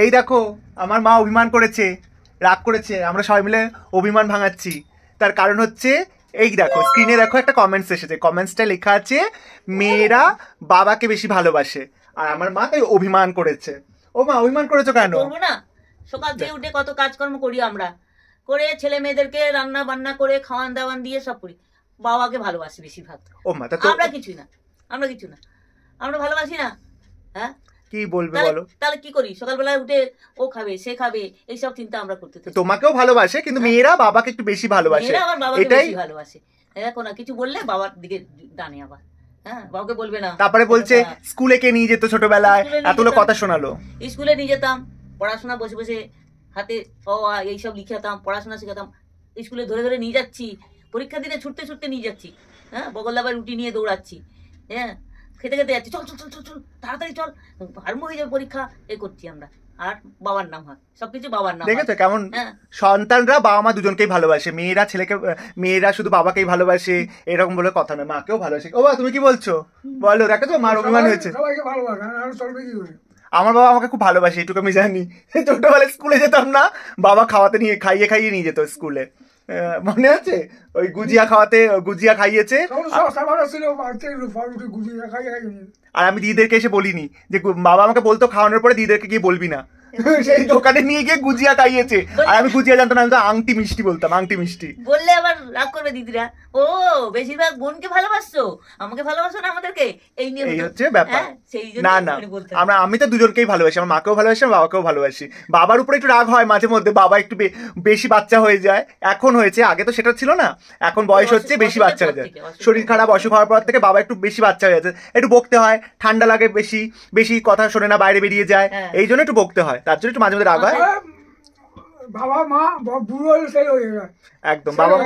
এই দেখো আমার মা অভিমান করেছে, রাগ করেছে, আমরা সবাই মিলে অভিমান ভাঙাচ্ছি। তার কারণ হচ্ছে এই দেখো স্ক্রিনে দেখো একটা কমেন্টস এসেছে, কমেন্টসটা লেখা আছে মেয়েরা বাবাকে বেশি ভালোবাসে, আর আমার মা তাই অভিমান করেছে। ও মা অভিমান করেছো কেন? করবো না, সকাল থেকে উঠে কত কাজকর্ম করি আমরা, করে ছেলে মেয়েদেরকে রান্না বান্না করে খাওয়ান দাওয়ান দিয়ে সব করি, বাবাকে ভালোবাসি বেশিরভাগ। ও মা তা আমরা কিছুই না, আমরা কিছু না, আমরা ভালোবাসি না। হ্যাঁ কি বলবে বলো? তাহলে কি করি? সকালবেলায় উঠে ও খাবে সে খাবে এইসব চিন্তা আমরা করতে থাকি। তোমাকেও ভালোবাসে কিন্তু মেয়েরা বাবাকে একটু বেশি ভালোবাসে, আবার বাবাকে বেশি ভালোবাসে। দেখো না কিছু বললে বাবার দিকে টানে আবার, হ্যাঁ বাবাকে বলবে না। তারপরে বলছে স্কুলে কে নিয়ে যেত ছোটবেলায়, এতগুলো কথা শোনালো। স্কুলে নিয়ে যেতাম, পড়াশোনা বসে বসে হাতে এইসব লিখাতাম, পড়াশোনা শেখাতাম, স্কুলে ধরে ধরে নিয়ে যাচ্ছি, পরীক্ষা দিনে ছুটতে ছুটতে নিয়ে যাচ্ছি, হ্যাঁ বগলদাবার রুটি নিয়ে দৌড়াচ্ছি, হ্যাঁ খেতে খেতে যাচ্ছি, চল চল চল চল চল তাড়াতাড়ি চল, আরম্ভ হয়ে যাবে পরীক্ষা, এই করছি আমরা। আর বাবার নাম হয়, সবকিছু বাবার নাম। দেখেছো কেমন সন্তানরা বাবা মা দুজনকেই ভালোবাসে, মেয়েরা ছেলেকে, মেয়েরা শুধু বাবাকেই ভালোবাসে এরকম বলে কথা নয়, মাকেও ভালোবাসে। ও বাবা তুমি কি বলছো বলো? দেখেছো মার অভিমান হয়েছে। আমার বাবা আমাকে খুব ভালোবাসে এটুকু আমি জানি। ছোটবেলায় স্কুলে যেতাম না, বাবা খাওয়াতে নিয়ে খাইয়ে নিয়ে যেত স্কুলে, মনে আছে? ওই গুজিয়া খাওয়াতে, গুজিয়া খাইয়েছে, আর আমি দিদিদেরকে এসে বলিনি যে বাবা আমাকে বলতো খাওয়ানোর পরে দিদিদেরকে গিয়ে বলবি না, সেই দোকানে নিয়ে গিয়ে গুজিয়া খাইয়েছে, আর আমি গুজিয়া জানতাম না, আমি তো আংটি মিষ্টি বলতাম, আংটি মিষ্টি বললে আবার রাগ করবে দিদিরা। ও বেশিরভাগ বোনকে ভালোবাসছো, আমাকে ভালোবাসো না আমাদেরকে, এই নিয়ে এই হচ্ছে ব্যাপার। না না আমি তো দুজনকেই ভালোবাসি, আমার মাকেও ভালোবাসি, আমার বাবাকেও ভালোবাসি। বাবার উপরে একটু রাগ হয় মাঝে মধ্যে, বাবা একটু বেশি বাচ্চা হয়ে যায়, এখন হয়েছে, আগে তো সেটা ছিল না, এখন বয়স হচ্ছে বেশি বাচ্চা হয়ে যায়, শরীর খারাপ অসুখ হওয়ার পর থেকে বাবা একটু বেশি বাচ্চা হয়ে যাচ্ছে, একটু বকতে হয়, ঠান্ডা লাগে বেশি, বেশি কথা শোনে না, বাইরে বেরিয়ে যায়, এই জন্য একটু বকতে হয়, তার জন্য একটু মাঝে মধ্যে রাগ হয়। বাবা মা বুড়ো হয়ে যায়, একদম বাবা,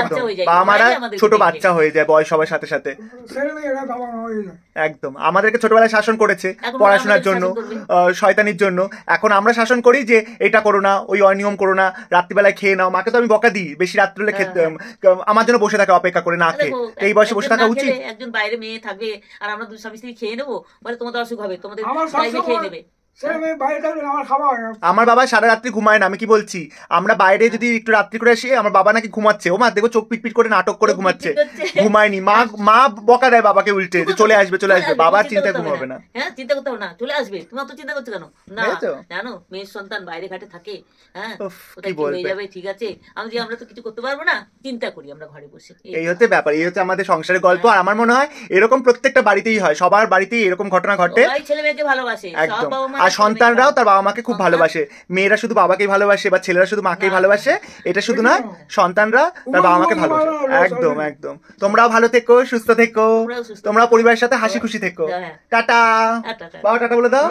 একদম বাবা মারা ছোট বাচ্চা হয়ে যায় বয়স হওয়ার সাথে সাথে, একদম। আমাদেরকে ছোটবেলায় শাসন করেছে পড়াশোনার জন্য, শয়তানির জন্য, এখন আমরা শাসন করি যে এটা করো না, ওই অনিয়ম করো না, রাত্রিবেলায় খেয়ে নাও। মাকে তো আমি বকা দিই বেশি রাত্রিবেলা খেতে, আমার জন্য বসে থাকে অপেক্ষা করে না খেয়ে, এই বয়সে বসে থাকা উচিত? একজন বাইরে মেয়ে থাকবে আর আমরা দুই স্বামী স্ত্রী খেয়ে নেবো, বলে তোমাদের অসুখ হবে, তোমাদের খেয়ে নেবে। আমার বাবা সারা রাত্রি ঘুমায় না, আমি কি বলছি, আমরা বাইরে যদি একটু রাত্রি করে আসি, আমার বাবা নাকি ঘুমাচ্ছে, ও মা দেখো চোখ পিটপিট করে নাটক করে ঘুমাচ্ছে, ঘুমায়নি। মা বকা দেয় বাবাকে উল্টে যে চলে আসবে চলে আসবে, বাবার চিন্তায় ঘুমাবে না। হ্যাঁ চিন্তা করতে হবে না, চলে আসবে, তোমার তো চিন্তা করছো কেন? না জানো মেয়ের সন্তান বাইরে ঘাটে থাকে, হ্যাঁ কোথায় কি হয়ে যাবে, ঠিক আছে আমরা তো কিছু করতে পারবো না, চিন্তা করি আমরা ঘরে বসে। এই হচ্ছে ব্যাপার, এই হচ্ছে আমাদের সংসারের গল্প। আর আমার মনে হয় এরকম প্রত্যেকটা বাড়িতেই হয়, সবার বাড়িতেই এরকম ঘটনা ঘটে। ছেলে মেয়েকে ভালোবাসে একদম, আর সন্তানরাও তার বাবা মাকে খুব ভালোবাসে, মেয়েরা শুধু বাবাকেই ভালোবাসে বা ছেলেরা শুধু মাকেই ভালোবাসে, এটা শুধু না, সন্তানরা তার বাবা মাকে ভালোবাসে। একদম একদম। তোমরাও ভালো থেকো, সুস্থ থেকো, তোমরা পরিবারের সাথে হাসি খুশি থেকো। টাটা বাবা, টাটা বলে দাও।